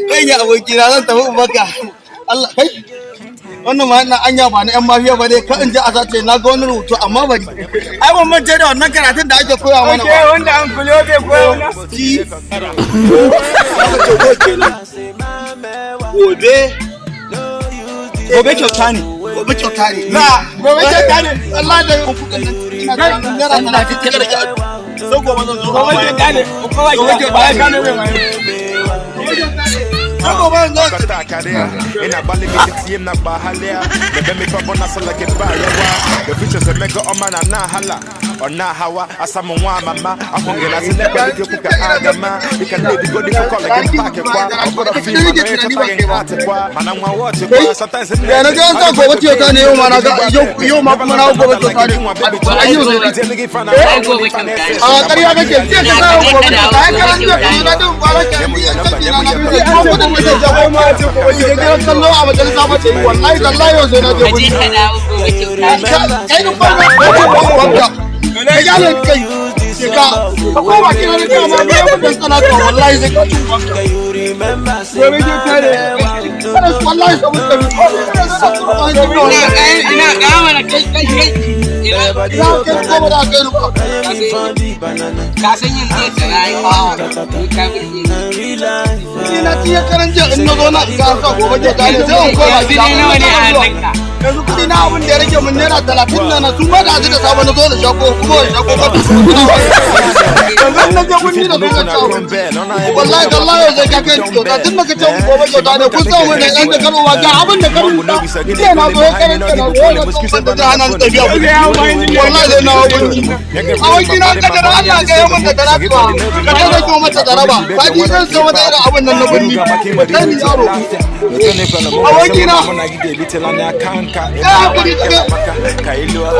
Kai ya abokina zan tafi maka. Allah kai. Wannan ma ina anya ba na yan mafiya ba dai ka in ji a sace na ga wani rubutu amma bari. Ai ban mance da wannan karatun da ake koya mana ba. Ke wanda an kulo bai koya mana. Gobe kyauta ne. Gobe kyauta ne. Na gobe kyauta ne. Allah da kuɗin nan ina ganin naira na kike da kyau. Sai gobe zan zo. Gobe kyauta ne. Gobe kyauta ne mai. Ina bali mi team na bahalia. The me kwa bona sala ke ba yawa. The features mega on man na hala. Ona hawa asamu wa mama. Afongela sile kwa ke kuka agama. Ika lady go di ko call again pack kwa. Obodo fi ma na eta tagin ate kwa. Mana nwa watch kwa. Sometimes in ya na ga san gobe kyauta ne yau ma na ga yau ma kuma na gobe kyauta ne. An yi zo a ƙarya kake ce ka sa gobe kyauta ai ka ce ka na dun ba ka kallo a majalisa ba ce wallahi wallahi yau sai na je gudu kai dun ba ka ya ne kai ka ko ba kina ne ka ma biya mun sana to wallahi sai ka ci gobe ke tare wallahi saboda ina ga mana kai ka san yin zai tsaya ka ina tiya karanja in na zo na ga sa gobe ke tare sai ko ba gida nawa ne a hannunka yanzu kudi na abin da ya rage mun naira 30 na su ba da aji da sabon na zo da shago kuma shago ba yanzu na je gundi da zuwa shago wallahi wallahi zai ka kai kyauta tun da ka ce gobe kyauta ne kun sa mun da dan da karo ga abin da karo da sai na zo karanta na zo da hana tafiya wallahi zai na wani a wani na ka da Allah ga yawan da daraba ka da ko mata daraba ba ni zan so wata irin abin nan na gundi kai ni yaro a wani na Kailua